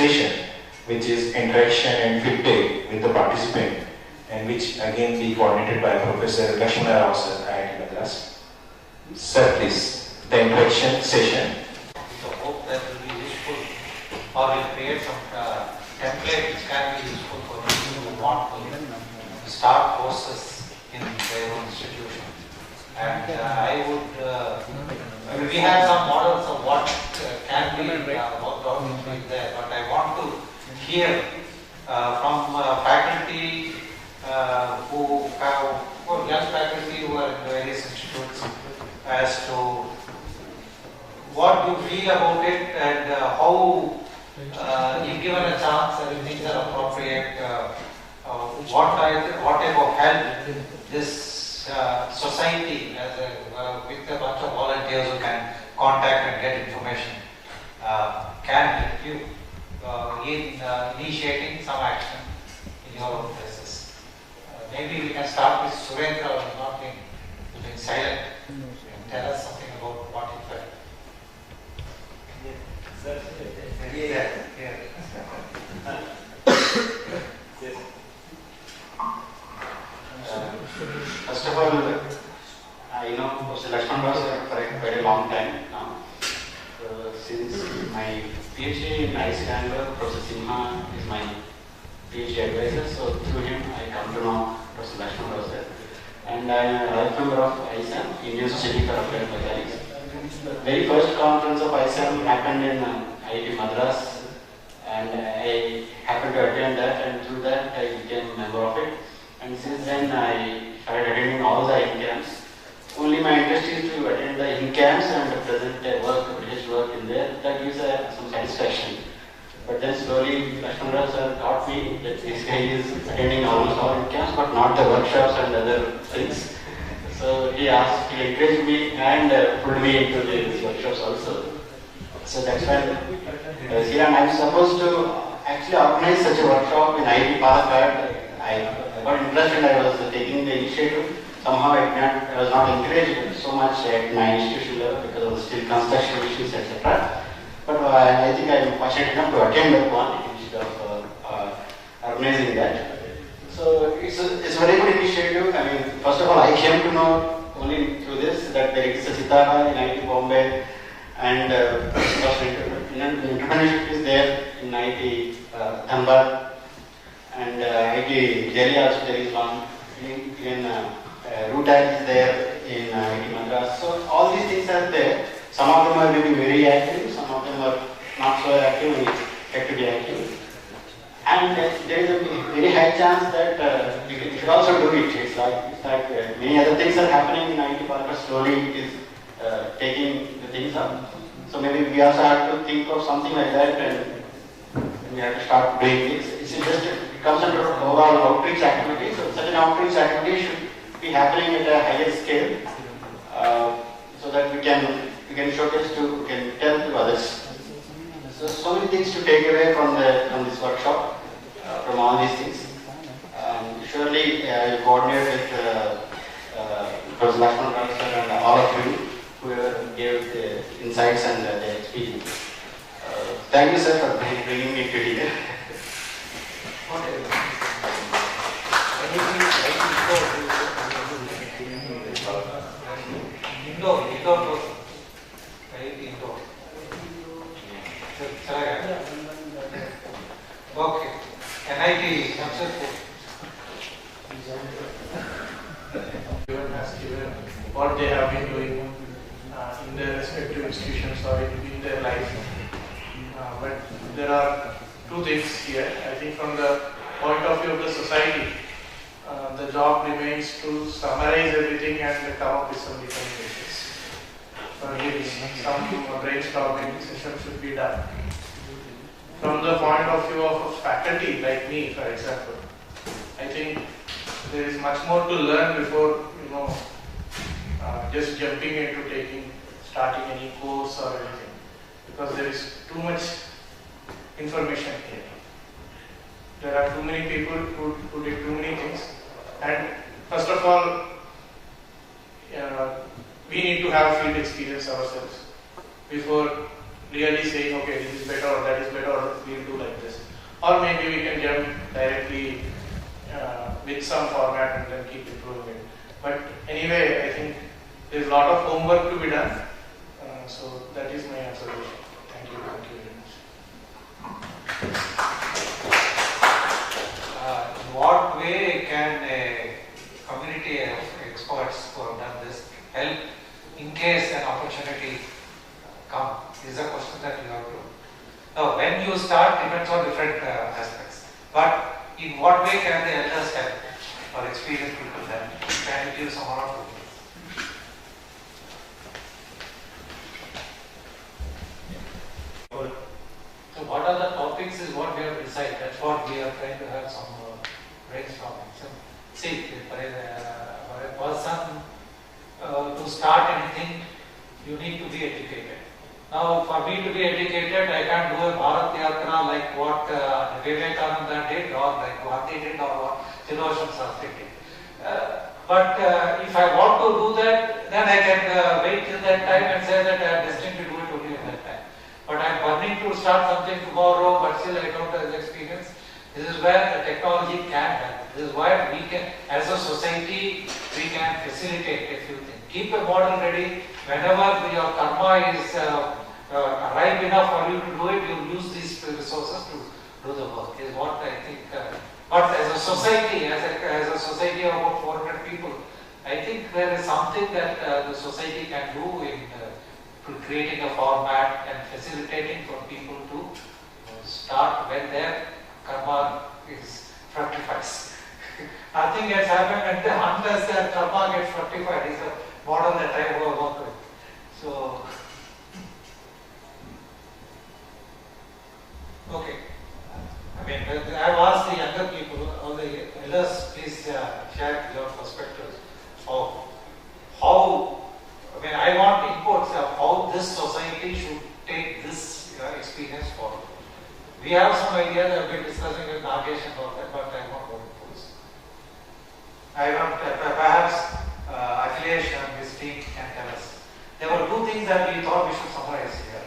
session, which is interaction and feedback with the participant, and which again be coordinated by Professor Lakshmana sir, IIT Madras. Sir, please, the interaction session. So hope that will be useful, or will create some template which can be useful for people who want to start courses in their own institution. And I would, we have some models of what can be worked out in there, but I want to hear from faculty who have, young faculty who are in various institutes, as to what you feel about it and how, if given a chance and things are appropriate, what type of help this society, as with a bunch of volunteers who can contact and get information, can help you in initiating some action in your own places. Maybe we can start with Surendra, who has not been silent, and tell us something about what he felt. Yes. First of all, I know Professor Lakshmana for a very long time now. Since my PhD in Iceland, Professor Simha is my PhD advisor, so through him I come to know Professor Lakshmana. And I am a life member of ISAM, Indian Society for Applied Mechanics. The very first conference of ISAM happened in IIT Madras, and I happened to attend that, and through that I became a member of it. And since then I started attending all the in-camps. Only my interest is to attend the in-camps and present research work in there. That gives some satisfaction. But then slowly Lakshmana sir taught me that this guy is attending almost all in-camps, but not the workshops and other things. So he encouraged me and pulled me into these workshops also. So that's when here I'm supposed to actually organize such a workshop in IIT Palakkad. I got interested, I was taking the initiative. Somehow I was not encouraged so much at my institution level because of the steel construction issues, etc. But I think I am fortunate enough to attend that one instead of organizing that. So it's a very good initiative. I mean, first of all, I came to know only through this that there is a Sitara in IIT Bombay, and entrepreneurship is there in IIT Dhanbad, and IIT Delhi also there is one. Even Rutag is there in IIT Madras. So all these things are there. Some of them are maybe very active, some of them are not so active and yet to be active. And there is a very high chance that you should also do it. It's like many other things are happening in IIT Palakkad. Slowly it is taking the things up. So maybe we also have to think of something like that, and we have to start doing this. It comes under overall outreach activity. So such an outreach activity should be happening at a higher scale, so that we can showcase we can tell to others. So many things to take away from this workshop, from all these things. Surely I will coordinate with Professor Lakshmana and all of you who gave the insights and the experience. Thank you, sir, for bringing me to here. Indoor. Okay. NIT successful. Everyone has given what they have been doing in their respective institutions or in their life. But there are two things here. I think from the point of view of the society, the job remains to summarize everything and come up with some recommendations. Some brainstorming session should be done. From the point of view of faculty like me, for example, I think there is much more to learn before just jumping into starting any course or anything, because there is too much information here. There are too many people who did too many things, and first of all, we need to have field experience ourselves before really saying, okay, this is better or that is better, or we'll do like this. Or maybe we can jump directly with some format and then keep improving it. But anyway, I think there's a lot of homework to be done. So that is my observation. Thank you very much. In what way can a community of experts who have done this help in case an opportunity comes? This is a question that you have to. Now, when you start depends on different aspects. But in what way can the elders help or experienced people help? Can you give some one or two? So what are the topics is what we have decided. That's what we are trying to have some brainstorming. So, see, for a person to start anything, you need to be educated. Now, for me to be educated, I can't do a Bharat Yatra like what Vivekananda did, or like Gandhi did, or what Tiloshan Sastri did. But if I want to do that, then I can wait till that time and say that I am destined to do it only at that time. But I am burning to start something tomorrow, but still I don't have the experience. This is where the technology can help. This is why we can, as a society, we can facilitate a few things. Keep a model ready. Whenever your karma is ripe enough for you to do it, you use these resources to do the work. Is what I think. But as a society, as a society of about 400 people, I think there is something that the society can do in creating a format and facilitating for people to start when their karma is fructifies. Nothing has happened unless their karma gets fructified. Is a model that I work with. So, okay. I mean, I have asked the younger people, all the elders, please share your perspectives of how, I mean, I want inputs of how this society should take this experience forward. We have some ideas, I've been discussing with Nagesh and all that, but I want more inputs. I want perhaps Akhilesh and his team can tell us. There were two things that we thought we should summarize here.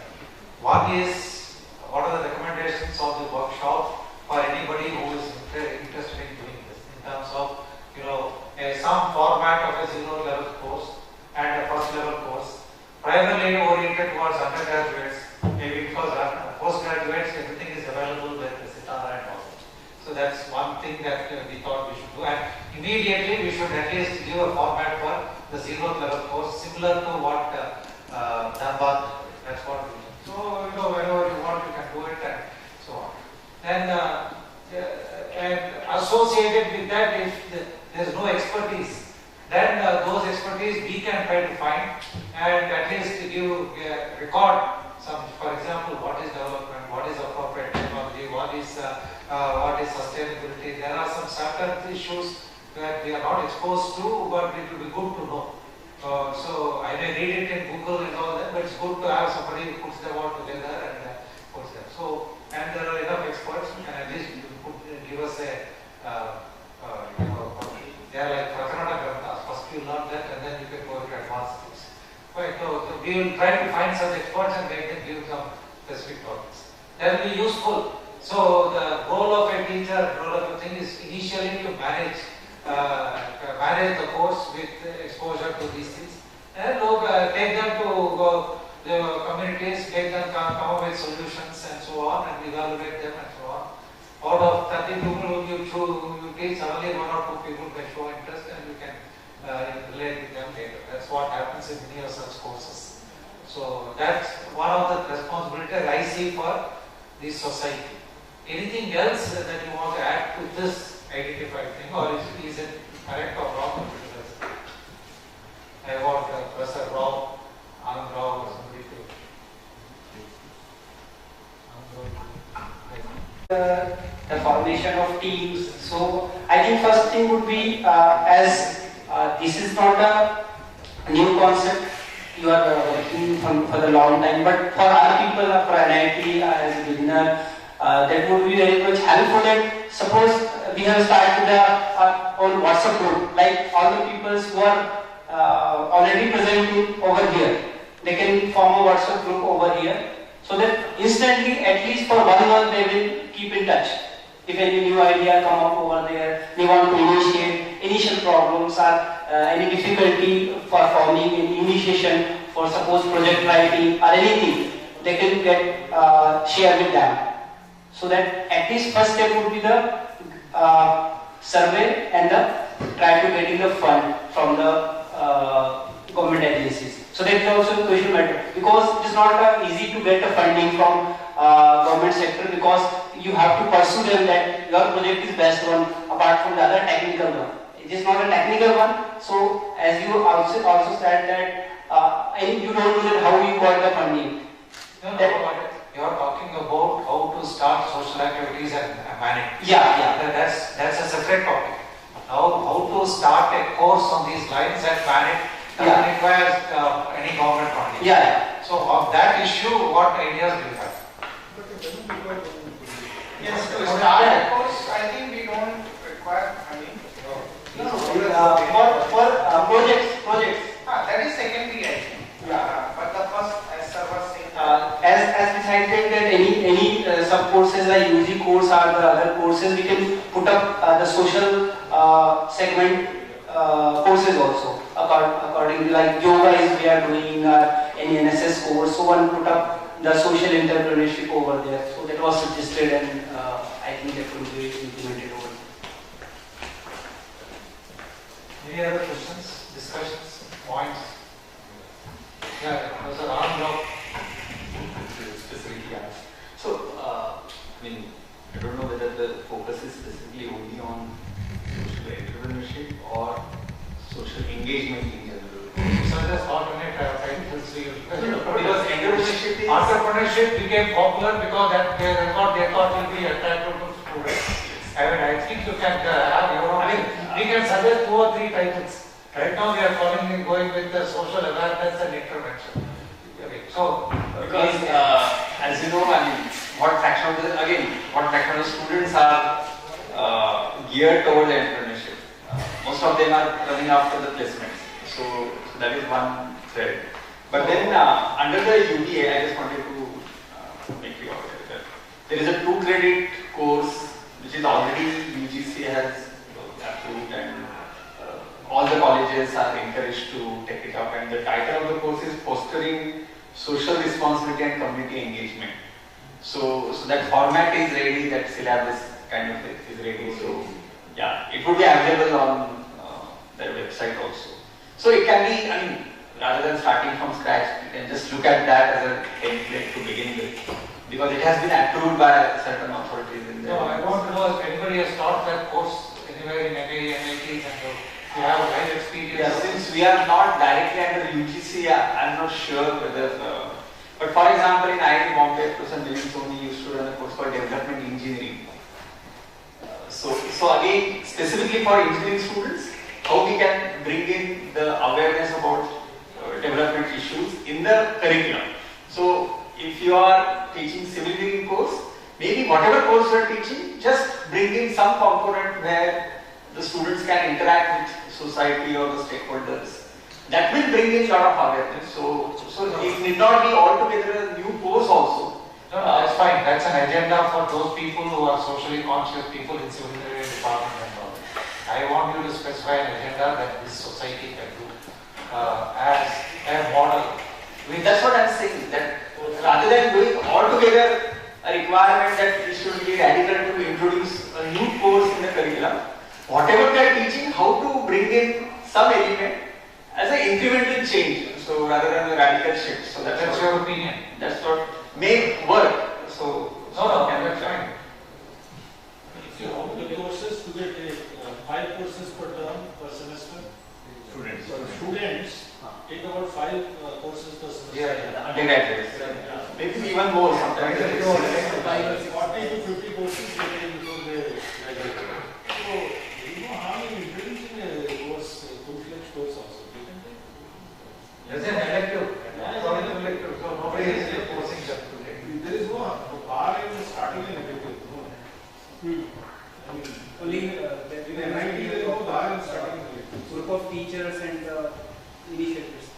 One is, what are the recommendations of the workshop for anybody who is interested in doing this, in terms of, some format of a 0 level course and a first level course, primarily oriented towards undergraduates, maybe because postgraduates, everything is available with the Sitara and all. So that's one thing that we thought we should do, and immediately we should at least give a format for the 0th level course, similar to what Dhanbad, that's what we do. So, whenever you want, you can do it and so on. Then, and associated with that, if there is no expertise, then those expertise we can try to find and at least give record some, for example, what is development, what is appropriate technology, what is sustainability. There are some certain issues that we are not exposed to, but it will be good to know. So I may read it in Google and all that, but it's good to have somebody who puts them all together and puts them. So, and there are enough experts, and at least you could give us a, they are like Prakarana Granthas. First you learn that and then you can go to advanced things. Right, so we will try to find such experts and make them give some specific topics. That will be useful. So the goal of a teacher, goal of a thing is initially to manage the course with exposure to these things. And take them to the communities, make them come up with solutions and so on, and evaluate them and so on. Out of 30 people you teach, only 1 or 2 people can show interest and you can relate with them later. That's what happens in many of such courses. So that's one of the responsibilities I see for this society. Anything else that you want to add to this identified thing, or is it correct or wrong? I want Professor Rao, Anand Rao, or somebody to. The formation of teams. So I think first thing would be as this is not a new concept, you are working for the long time, but for other people, for IIT as a beginner, that would be very much helpful. And suppose we have started our own WhatsApp group, like all the people who are already present over here, they can form a WhatsApp group over here So that instantly, at least for 1 month, they will keep in touch. If any new idea come up over there, they want to initiate initial problems or any difficulty for forming an initiation for suppose project writing or anything, they can get share with them. So that at least first step would be the survey and the try to getting the fund from the government agencies. So that is also a crucial matter, because it is not easy to get the funding from government sector, because you have to pursue them that your project is best one apart from the other technical one. It is not a technical one. So as you also said that you don't know that how you got the funding. No, you are talking about how to start social activities and manage. Yeah. That's a separate topic. How to start a course on these lines and manage doesn't require any government funding. Yeah. So of that issue, what ideas do you have? Yes, to start a course, I think we don't require funding. For projects. That is secondary, I think. But the first, as sir was saying, As decided that any sub courses like UG course or the other courses, we can put up the social segment courses also. According to like yoga is we are doing any NSS course, so one put up the social entrepreneurship over there. So that was suggested, and I think that will be implemented over there. Any other questions, discussions, points? Yeah, there's a round of specifically asked. So, I don't know whether the focus is specifically only on social entrepreneurship or social engagement in general. So just alternate titles. Because Entrepreneurship became popular because that they thought will be attractive to students. I think you can have your own. We can suggest 2 or 3 titles. Right now we are going with the social awareness and intervention. Okay. So because as you know, what fraction of the students are geared towards entrepreneurship. Most of them are running after the placements. So that is one thread. But then under the UDA, I just wanted to make you aware that there is a 2-credit course which is already UGC has approved, and all the colleges are encouraged to take it up, and the title of the course is Fostering Social Responsibility and Community Engagement. So that format is ready, that syllabus kind of is ready. So yeah, it would be available on their website also. So it can be, rather than starting from scratch, you can just look at that as a template to begin with, because it has been approved by certain authorities in there. No, I want to know if anybody has taught that course anywhere in MITs and you have a life experience. Yeah, since we are not directly under UGC, I'm not sure whether. But for example, in IIT Bombay, Professor Milind Soni used to run a course called Development Engineering. So again, specifically for engineering students, how we can bring in the awareness about development issues in the curriculum. So if you are teaching civil engineering course, maybe whatever course you are teaching, just bring in some component where the students can interact with society or the stakeholders. That will bring in a lot of awareness. So it need not be altogether a new course also. No, that's fine. That's an agenda for those people who are socially conscious people in civil engineering department and all. I want you to specify an agenda that this society can do as a model. That's what I'm saying, that rather than doing altogether a requirement that it should be radical to introduce a new course in the curriculum, whatever they are teaching, how to bring in some element as an incremental change, so rather than a radical shift. So that's your opinion. That's what may work. So no, that's fine. See, how many courses do they take? 5 courses per term per semester? Students. So students take about 5 courses per semester. Undergraduates. Maybe even more sometimes. 40 to 50 courses they take before they graduate. So, you know how many introducing a course, full-fledged course also? You can take. There's an elective. So nobody is forcing them to take. There is no bar in starting and everything. No. Only In MIT there is no bar in starting and everything. group of teachers and initiators.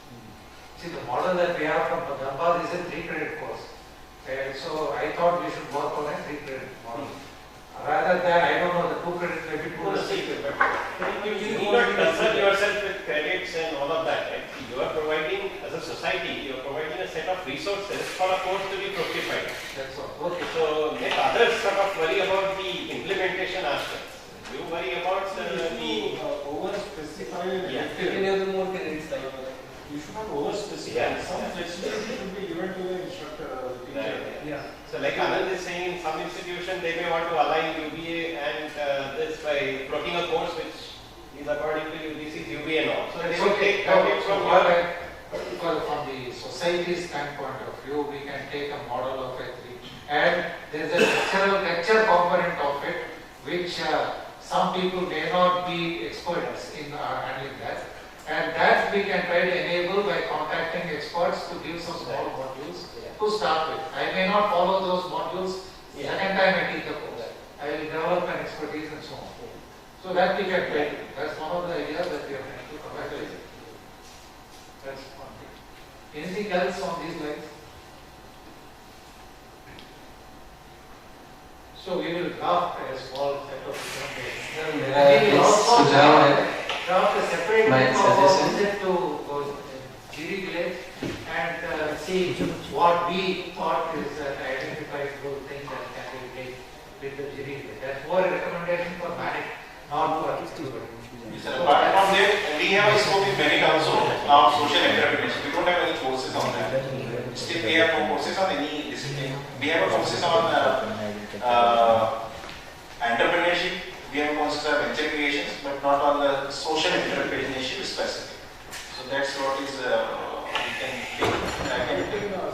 See, the model that we have from Madras is a 3-credit course. right? So I thought we should work on a 3 credit model. Rather than, I don't know, the 2 credit may be too restrictive. You need not concern yourself with credits and all of that, right? You are providing, as a society, you are providing a set of resources for a course to be fructified. That's all. Okay. So let others sort of worry about the implementation aspects. You worry about the over-specify Yeah. you should not over-specify. Yeah. Some flexibility should be given to the instructor or the teacher. Yeah. So like Anand is saying, in some institution they may want to align UBA and this by plotting a course which is according to UGC's UBA and all. So they will take credit from your Because from the society standpoint of view, we can take a model of a 3. And there is a lecture component of it, which some people may not be experts in handling that. And that we can try to enable by contacting experts to give some small modules to start with. I may not follow those modules second time I teach the course. I will develop an expertise and so on. So that we can try to do. That's one of the ideas that we are trying to come back to. That's one thing. Anything else on these lines? So we will draft a small set of recommendations. We will also draft a separate visit to Giri village and see what we thought is an identifiable thing that can be made with the Giri village. That's more a recommendation for Manik, not for everybody. Apart from that, we have a scope in merit also of social entrepreneurship. We don't have any courses on that. Still, we have no courses on any discipline. We have courses on entrepreneurship. We have courses on venture creations, but not on the social entrepreneurship specific. So that's what is we can take. I can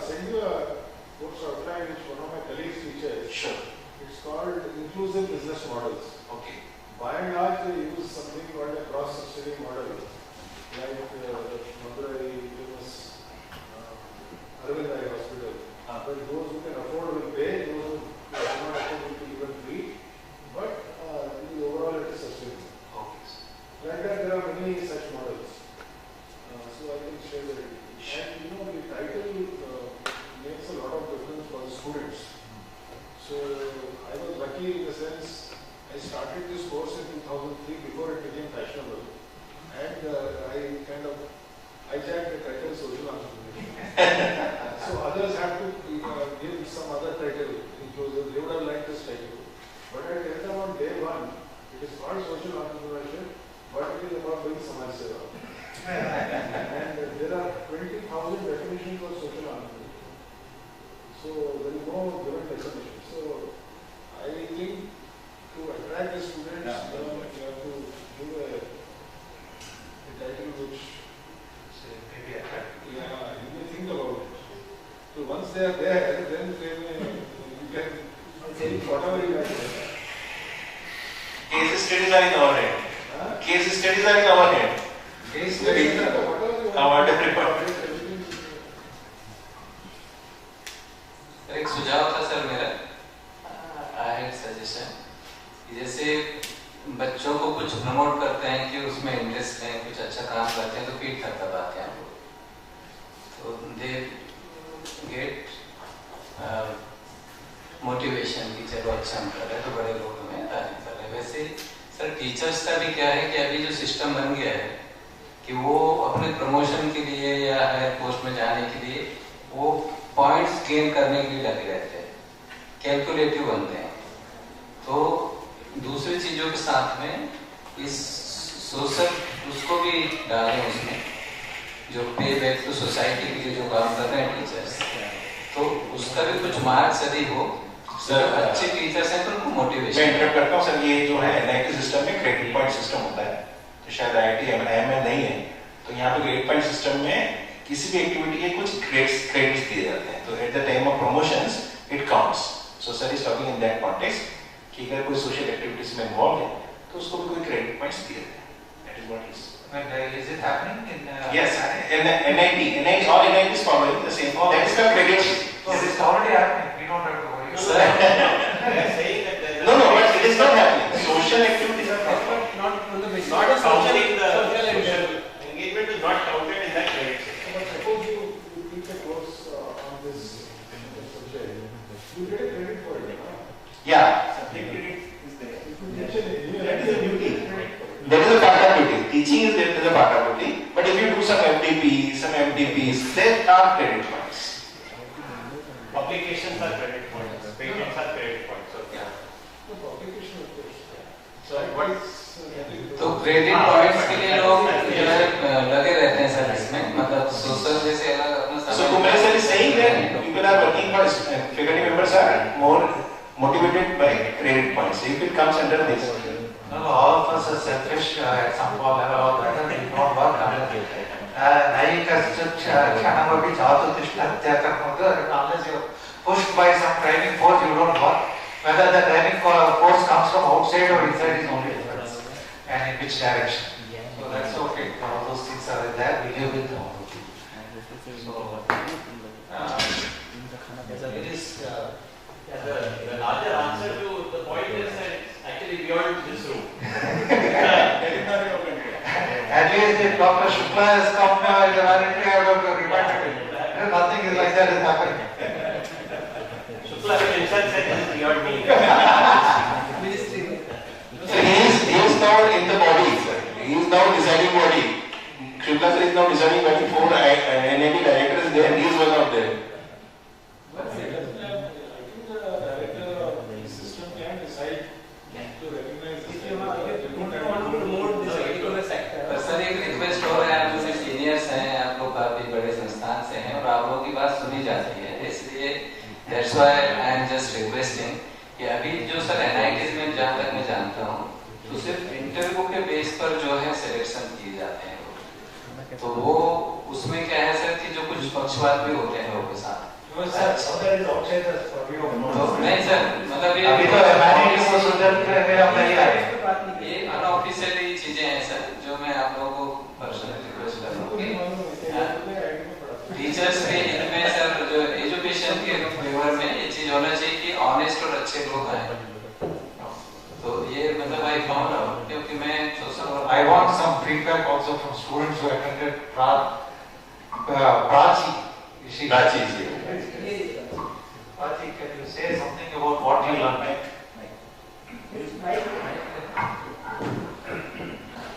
send you a course outline which one of my colleagues teaches. Sure. It's called Inclusive Business Models. Okay. By and large, they use something called a cross-subsidy model, like Madras famous Arvind Eye Hospital. But those who can afford will pay, those who cannot afford will even treat. But overall, it is sustainable. Okay. Like that, there are many such models. So I can share the and the title makes a lot of difference for the students. So I was lucky in the sense I started this course in 2003 before it became fashionable, and I kind of hijacked the title social entrepreneurship. So others had to give some other title inclusive. They would have liked this title, but I tell them on day one, it is called social entrepreneurship, but it is about doing samaj seva. And there are 20,000 definitions of social entrepreneurship. So there is no given definition. So I think to attract the students, you have to give a title which Maybe attractive. you may think about it. So once they are there, then you can say whatever you like. Case studies are in our head. Case studies are in our head. Case studies are whatever you want to prepare. एक सुझाव था sir मेरा, I had suggestion, जैसे बच्चों को कुछ promote करते हैं कि उसमें इंटरेस्ट है, कुछ अच्छा काम करते हैं तो पीठ थपथपाते हैं हम लोग, तो दे गेट मोटिवेशन कि चलो अच्छा हम कर रहे हैं तो बड़े लोग हमें तारीफ कर रहे हैं। वैसे सर टीचर्स का भी क्या है कि अभी जो सिस्टम बन गया है कि वो अपने प्रमोशन के लिए या हायर पोस्ट में जाने के लिए वो पॉइंट्स गेन करने के लिए लगे रहते हैं, कैलकुलेटिव बनते हैं। तो दूसरी चीजों के साथ में इस सोशल उसको भी डालें उसमें, जो पे बैक टू सोसाइटी के लिए जो काम कर रहे हैं टीचर्स, तो उसका भी कुछ मार्क्स यदि हो सर, अच्छे टीचर्स हैं तो उनको मोटिवेशन। मैं इंटरप्ट करता हूँ सर, ये जो है NIT सिस्टम में क्रेडिट पॉइंट सिस्टम होता है, तो शायद IIT में नहीं है, तो यहाँ पे क्रेडिट पॉइंट सिस्टम में किसी भी एक्टिविटी के कुछ क्रेडिट्स दिए जाते हैं, तो at the time of promotions it counts. So sir is talking in that context कि अगर कोई सोशल एक्टिविटीज में इन्वॉल्व है तो उसको भी कोई क्रेडिट पॉइंट्स दिए जाते हैं। That is what is Is it happening in yes, NIT all NIT is following the same. That is the credit. So it is already happening. We don't have to worry. They are saying that No, but it is not happening. Social activities are not counted in the social engagement is not counted in that credit system. But suppose you teach a course on this subject, You get a credit for it, huh? Yeah. Subject credit is there. If you mention it, that is a duty. That is a part of duty. Teaching is a part of duty. But if you do some FDP, some MDPs, they are credit points. Publications are credit points. Patents are credit points. So, yeah. The publication, of course. So what is तो credit points के लिए लोग जो है लगे रहते हैं sir इसमें, मतलब सोशल जैसे अलग अपना So Kumar sir is saying that people are working for faculty members are more motivated by credit points. If it comes under this. No, all of us are selfish at some point level or other. We don't work under it. नहीं कर क्षण में भी जाओ तो तिष्ठा unless you're pushed by some driving force, you don't work. Whether the driving force comes from outside or inside is only difference, and in which direction. So that's okay. All those things are there. We live with them. So it is. the larger answer to the point is that it's actually beyond this room. At least if Dr. Shukla has come in the vanity, I would have reminded him. Nothing is like that is happening. Shukla himself said this is beyond me. So he is now in the body, sir. He is now deciding body. Shukla sir is now deciding body. 4 NAD directors there, he is one of them. But I think the director of the system can decide to recognize this. पर sir एक request हो रहा है, आप जैसे seniors हैं, आप लोग काफी बड़े संस्थान से हैं और आप लोगों की बात सुनी जाती है, इसलिए that's why I am just requesting कि अभी जो सर NITs में जहाँ तक मैं जानता हूँ तो सिर्फ इंटरव्यू के बेस पर जो है सिलेक्शन किए जाते हैं लोग, तो वो उसमें क्या है सर कि जो कुछ पक्षपात भी होते हैं लोगों के साथ। No, sir, somewhere is outside the purview of तो नहीं सर, मतलब ये अभी तो humanity को सुधर में हम नहीं आए। ये अनऑफिशियली चीजें हैं सर, जो मैं आप लोगों को पर्सनली रिक्वेस्ट कर रहा हूँ। टीचर्स के हित में सर, जो एजुकेशन के फेवर में ये चीज होना चाहिए कि ऑनेस्ट और अच्छे लोग आए। तो ये मतलब आई फाउंड आउट, क्योंकि मैं social work I want some feedback also from students who attended Prachi. Prachi is here. Prachi, can you say something about what you learned?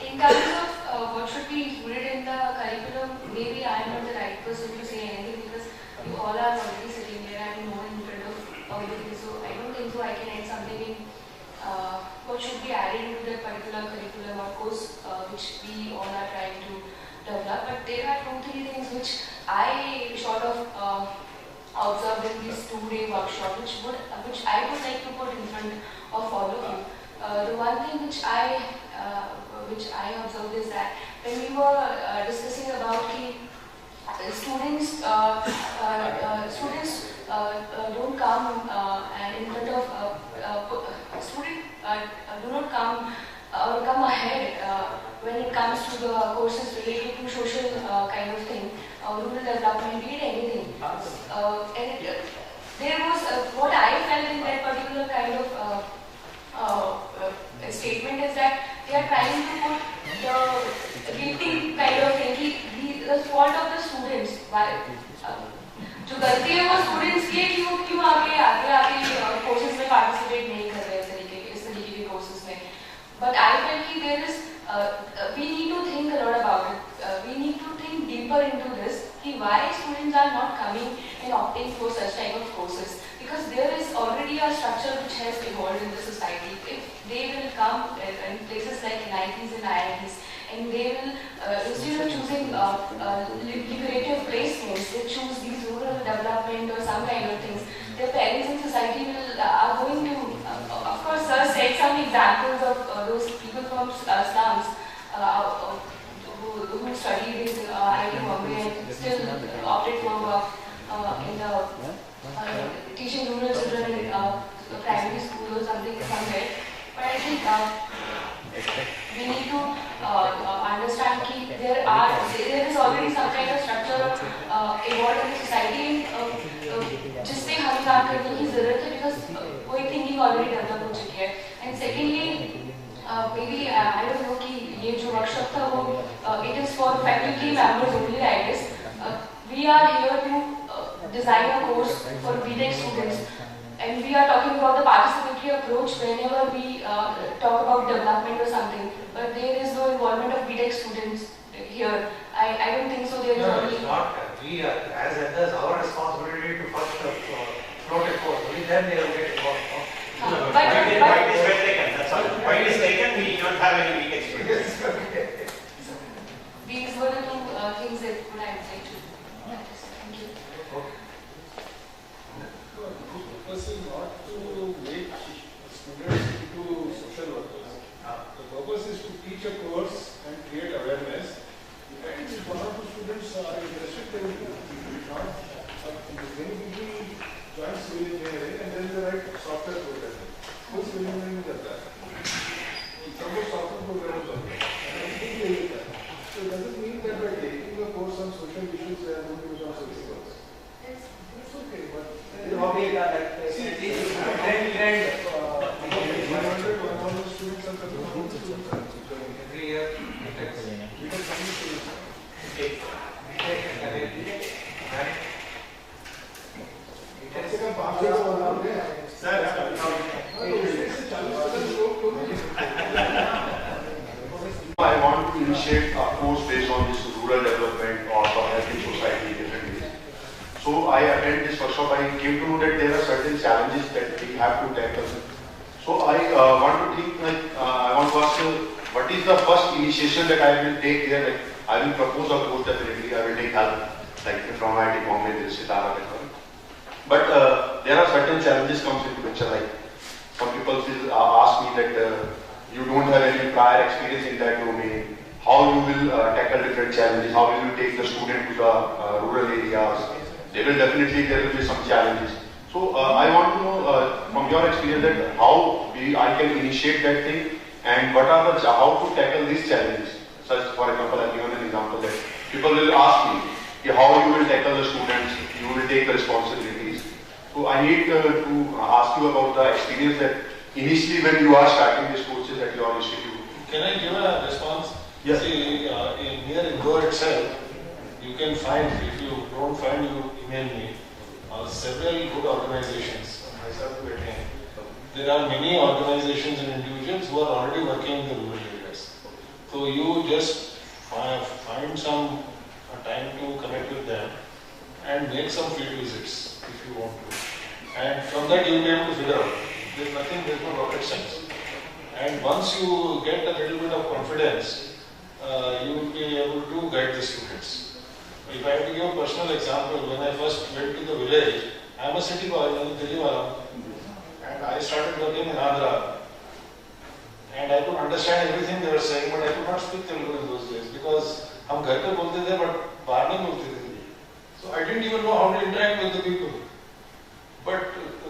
In terms of what should be included in the curriculum, maybe I am not the right person to say anything because you all are already sitting here and more in front of everything. So I don't think so I can add something in what should be added into that particular curriculum or course which we all are trying to develop. But there are 2-3 things which I sort of observed in this 2-day workshop, which I would like to put in front of all of you. The one thing which I observed is that when we were discussing about the students don't come and in front of students do not come or come ahead when it comes to the courses related to social kind of thing, rural development, be it anything. There was what I felt in that particular kind of statement is that they are trying to put the guilty kind of thing, the fault of the students. जो गलती है वो students की है कि वो क्यों आगे कोर्सेज में पार्टिसिपेट नहीं कर रहे इस तरीके के कोर्सेज में. But I feel कि there is we need to think a lot about it. We need to think deeper into this कि why students are not coming and opting for such type of courses, because there is already a structure which has evolved in the society. If they will come in places like IITs and IITs and they will instead of choosing lucrative placements, they choose these rural development or some kind of things. Their parents in society are going to, of course, sir said some examples of those people from slums who studied in IIT Bombay and still opted for work in teaching rural children in primary school or something somewhere. But I think we need to understand that there is already some kind of structure evolved in the society, जिससे हमें काम करने की जरूरत है, because कोई thinking already develop हो चुकी है. And secondly, maybe I don't know कि ये जो workshop था वो it is for faculty members only, I guess. We are here to design a course for BTech students, we are talking about the participatory approach whenever we talk about development or something, but there is no involvement of BTech students here. I don't think so. There is No, only. it's not. We are, as elders, our responsibility to first float a course. Only then they will get involved. Point is well taken. That's all. Point is taken. We don't have any weak experience. These were the two things that would I would like to practice. Thank you. The purpose is not to make students into social workers. The purpose is to teach a course and create awareness. Depends if one or two students are interested, they will do. Not many people join civil engineering and then they write software programming. Who's civil engineering does that? Suppose software programmers are there. And I think they will that. So it doesn't mean that by taking a course on social issues they are going to become social workers. It's okay, but see, these 100 students are coming Every year, I want to initiate a course based on this rural development or for helping society in different ways. So I attend this workshop. I came to know that there are certain challenges that we have to tackle. So I want to think like I want to ask what is the first initiation that I will take here? Like I will propose a course definitely. I will take help like from IIT Bombay, there is Sitara. But there are certain challenges comes into picture. Like some people will ask me that you don't have any prior experience in that domain. How you will tackle different challenges? How will you take the student to the rural areas? There will be some challenges. So I want to know from your experience that how I can initiate that thing and what are the how to tackle these challenges. Such, for example, I've given an example that people will ask me how you will tackle the students, you will take the responsibilities. So I need to ask you about the experience that initially when you are starting these courses at your institute. Can I give a response? Yes. See, near Indore itself, you can find, if you don't find, you email me, several good organizations, myself to attend. There are many organizations and individuals who are already working in the rural areas. So you just find some time to connect with them and make some field visits if you want to. And from that you will be able to figure out. There's no rocket science. And once you get a little bit of confidence, you will be able to guide the students. If I have to give a personal example, when I first went to the village, I am a city boy, I am a Delhi wala, and I started working in Andhra. And I could understand everything they were saying, but I could not speak Telugu in those days because हम घर पे बोलते थे, but बाहर नहीं बोलते थे. So I didn't even know how to interact with the people. But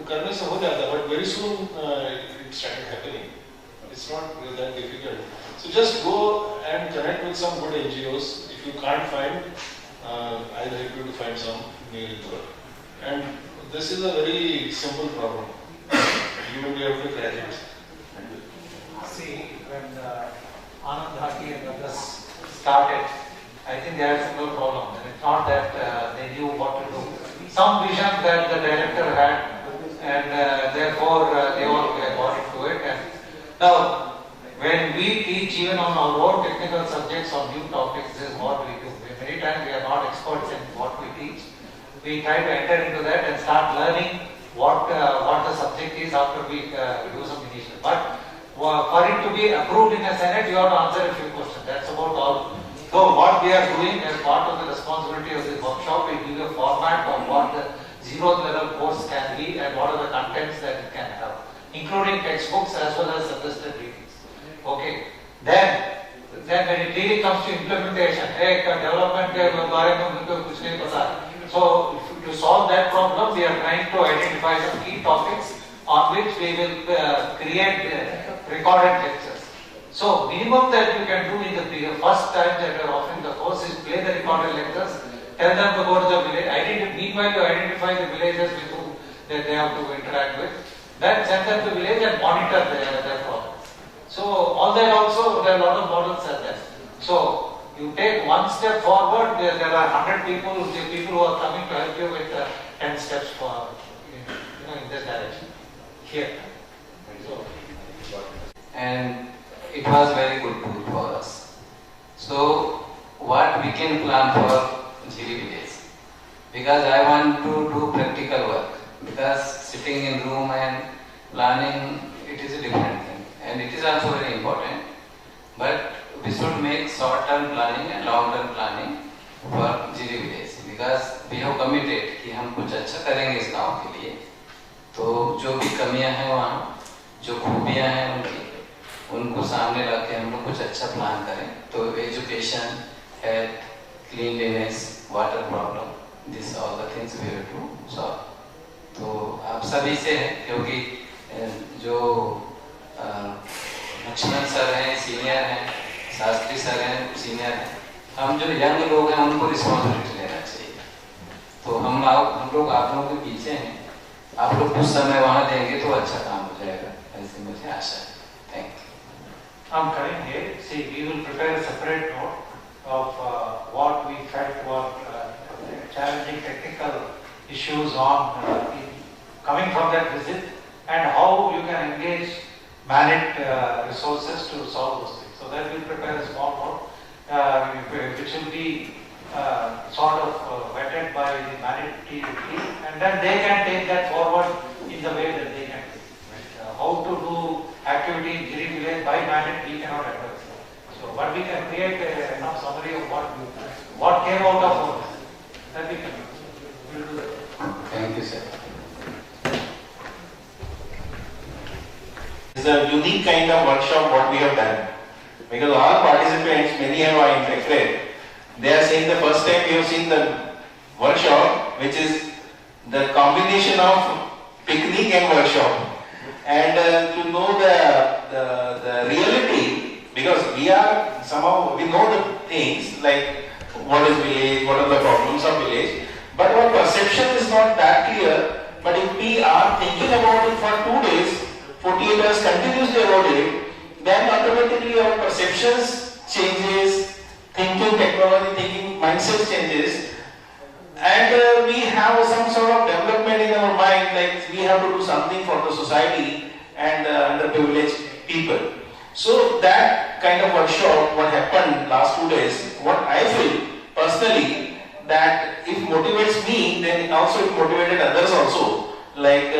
करने से हो जाता, but very soon it started happening. It's not that difficult. So just go and connect with some good NGOs. If you can't find, I'll help you to find some near you. And this is a very simple problem. You will be able to crack it. See, when Anand Haki and others started, I think they had a similar problem. And it's not that they knew what to do. Some vision that the director had, and therefore they all got into it. And now, when we teach even on our own technical subjects or new topics, this is what we do. Many times we are not experts in what we teach. We try to enter into that and start learning what the subject is after we do some initial. But for it to be approved in a Senate, you have to answer a few questions. That's about all. So what we are doing as part of the responsibility of this workshop, we give a format of what the 0th level course can be and what are the contents that it can have, including textbooks as well as suggested readings. Okay. Then when it really comes to implementation, development के बारे में मुझे कुछ नहीं पता. So to solve that problem, we are trying to identify some key topics on which we will create recorded lectures. So minimum that you can do in the first time that you are offering the course is play the recorded lectures, tell them to go to the village, meanwhile you identify the villages with whom that they have to interact with, then send them to village and monitor their progress. So all that also, there are a lot of models are there. So you take one step forward, there are 100 people, the people who are coming to help you with 10 steps forward in this direction. here. And it was very good tool for us. So what we can plan for Jiri village? Because I want to do practical work. Because sitting in room and planning, it is a different thing. And it is also very important. But we should make short-term planning and long-term planning for Jiri village. Because we have committed कि हम कुछ अच्छा करेंगे इस गांव के लिए. तो जो भी कमियां हैं वहाँ, जो खूबियां हैं उनको सामने रख के हम लोग कुछ अच्छा प्लान करें. तो education, health, cleanliness, water problem, this all the things we have to solve. तो आप सभी से है क्योंकि जो लक्ष्मण सर हैं सीनियर हैं, शास्त्री सर हैं सीनियर हैं, हम जो यंग लोग हैं उनको रिस्पॉन्सिबिलिटी लेना चाहिए. तो हम लोग आप लोगों के पीछे हैं. आप लोग कुछ समय वहाँ देंगे तो अच्छा काम हो जाएगा, ऐसे मुझे आशा है. Thank you. हम करेंगे. See, we will prepare a separate note of what we felt were challenging technical issues on coming from that visit and how you can engage managed resources to solve those things. So that we'll prepare a small note which will be sort of vetted by the managed team, and then they can take that forward in the way that they can do. How to do activity in Jiri village by managed, we cannot advise. So, but we can create a summary of what came out of all this. That we can do. We'll do that. Thank you, sir. It's a unique kind of workshop what we have done. Because all participants, many have interacted. They are saying the first time we have seen the workshop, which is the combination of picnic and workshop. And to know the reality, because we are somehow, we know the things like what is village, what are the problems of village, but our perception is not that clear. But if we are thinking about it for 2 days, 48 hours continuously about it, then automatically our perceptions changes, thinking technology, thinking mindset changes, and we have some sort of development in our mind, like we have to do something for the society and underprivileged people. So that kind of workshop, what happened last 2 days, what I feel personally, that it motivates me, then also it motivated others also. Like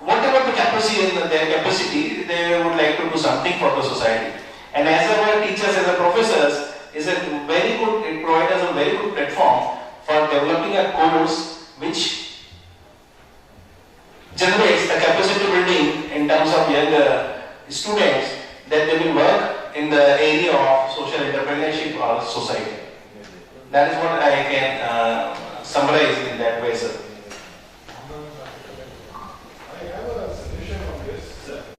whatever the capacity, their capacity, they would like to do something for the society. And as our teachers, as our professors, is a very good, it provides us a very good platform for developing a course which generates the capacity building in terms of young students, that they will work in the area of social entrepreneurship or society. That is what I can summarize in that way, sir.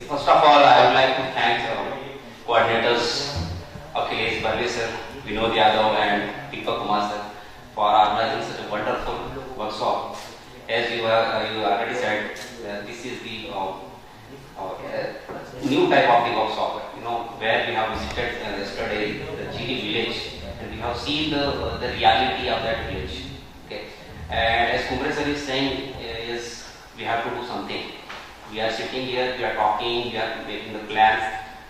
First of all, I would like to thank coordinators Akhilesh Barve sir, Vinod Yadav and Deepak Kumar sir for organizing such a wonderful workshop. As you already said, this is the new type of the workshop, where we have visited yesterday the Jiri village and we have seen the reality of that village. Okay, and as Kumar sir is saying, yes, we have to do something. We are sitting here, we are talking, we are making the plans,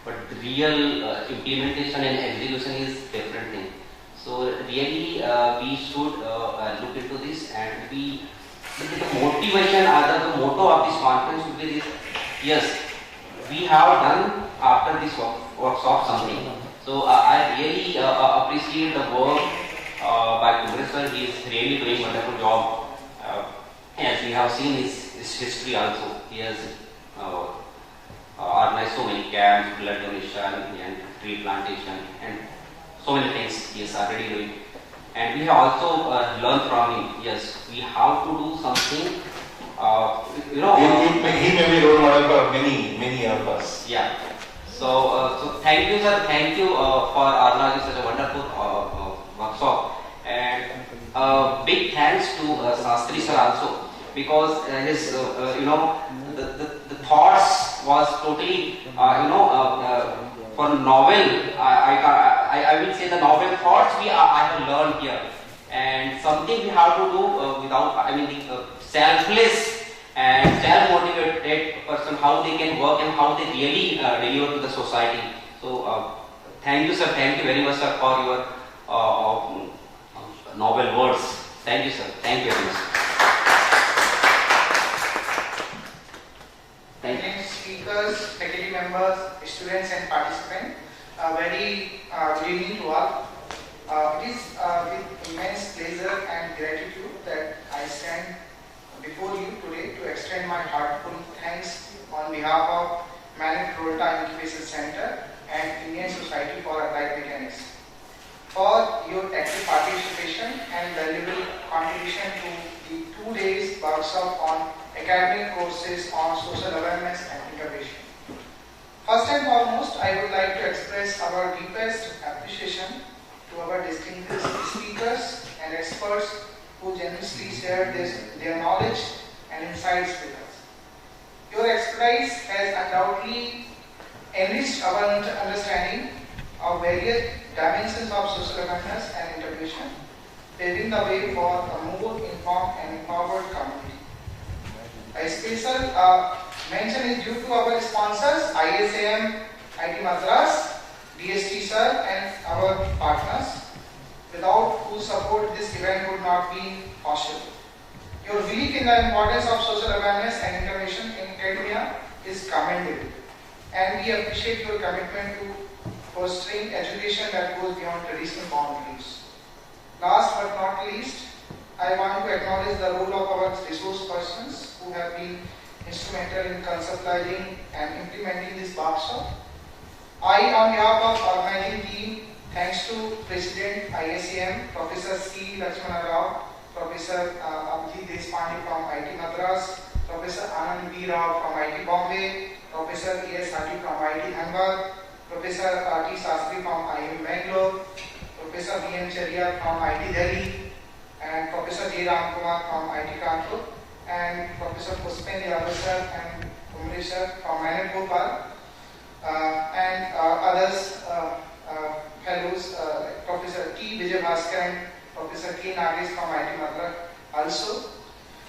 but the real implementation and execution is different thing. So really we should look into this, and the motivation or the motto of this conference should be this: yes, we have done after this workshop something. So I really appreciate the work by Kumar sir. He is really doing a wonderful job. As we have seen his history also, he has organized so many camps, blood donation and tree plantation and so many things he is already doing. And we have also learned from him, yes, we have to do something, He may be role model for many of us. Yeah. So thank you sir, thank you for organizing such a wonderful workshop, and big thanks to Shastri sir also, because his the thoughts was totally for novel. I will say the novel thoughts I have learned here, and something we have to do without, the selfless and self-motivated great person, how they can work and how they really deliver to the society. So thank you, sir. Thank you very much, sir, for your noble words. Thank you, sir. Thank you very much. Thank you. Speakers, faculty members, students and participants, very good evening to all. It is with immense pleasure and gratitude that I stand before you today to extend my heartfelt thanks on behalf of Manik Rolta Incubation Center and Indian Society for Applied Mechanics for your active participation and valuable contribution to the 2 days workshop on academic courses on social awareness and integration. First and foremost, I would like to express our deepest appreciation to our distinguished speakers and experts who generously shared their knowledge and insights with us. Your expertise has undoubtedly enriched our understanding of various dimensions of social awareness and integration, paving the way for a more informed and empowered community. A special mention is due to our sponsors, ISAM, IIT Madras, DST sir and our partners, without whose support this event would not be possible. Your belief in the importance of social awareness and integration in academia is commendable, and we appreciate your commitment to fostering education that goes beyond traditional boundaries. Last but not least, I want to acknowledge the role of our resource persons who have been instrumental in conceptualizing and implementing this workshop. I, on behalf of organizing team, thanks to President ISAM, Professor C. Lakshmana, Professor Abhijit Deshpande from IIT Madras, Professor Anand B. Rao from IIT Bombay, Professor E.S. Hati from IIT Ahmedabad, Professor R.T. Sastry from IIM Bangalore, Professor B.M. Charia from IIT Delhi, and Professor J. Ram Kumar from IIT Kanpur, and Professor Puspen Yadav sir and Umresh sir from Manik Bhopal, and others fellows, Professor T. Vijay Bhaskar and Professor K. Nagesh from IIT Madras also.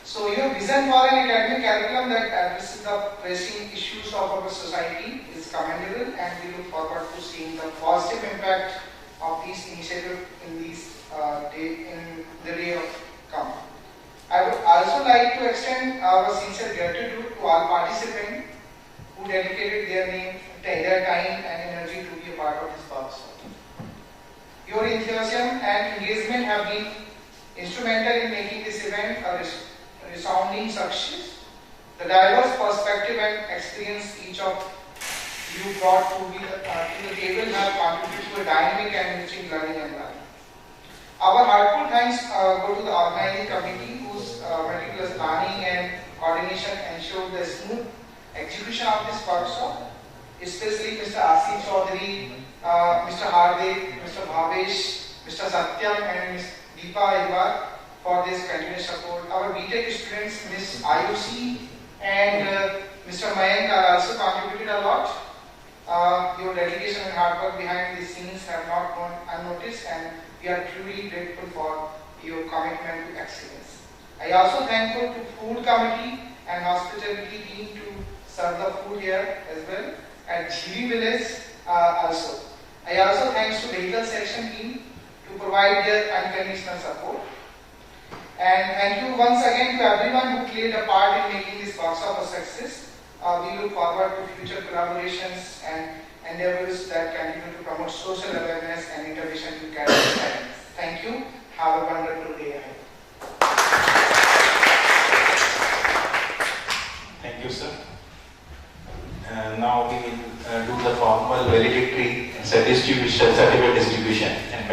So your vision for an academic curriculum that addresses the pressing issues of our society is commendable, and we look forward to seeing the positive impact of these initiatives in the day of come. I would also like to extend our sincere gratitude to all participants who dedicated their time and energy to be a part of this workshop. Your enthusiasm and engagement have been instrumental in making this event a resounding success. The diverse perspective and experience each of you brought to the table have contributed to a dynamic and enriching learning environment. Our heartfelt thanks go to the organizing committee whose meticulous planning and coordination ensured the smooth execution of this workshop, especially Mr. Asif Chaudhary, Mr. Hardik, Mr. Bhavesh, Mr. Satyam and Ms. Deepa Ibar for this continuous support. Our BTech students, Ms. IOC and Mr. Mayank are also contributed a lot. Your dedication and hard work behind the scenes have not gone unnoticed, and we are truly grateful for your commitment to excellence. I also thankful to food committee and hospitality team to serve the food here as well at GV Village also. I also thanks to vehicle section team to provide their unconditional support. And thank you once again to everyone who played a part in making this workshop a success. We look forward to future collaborations and endeavors that continue to promote social awareness and integration to academic science. Thank you. Have a wonderful day ahead. Thank you, sir. Now we will do the formal valedictory certificate distribution and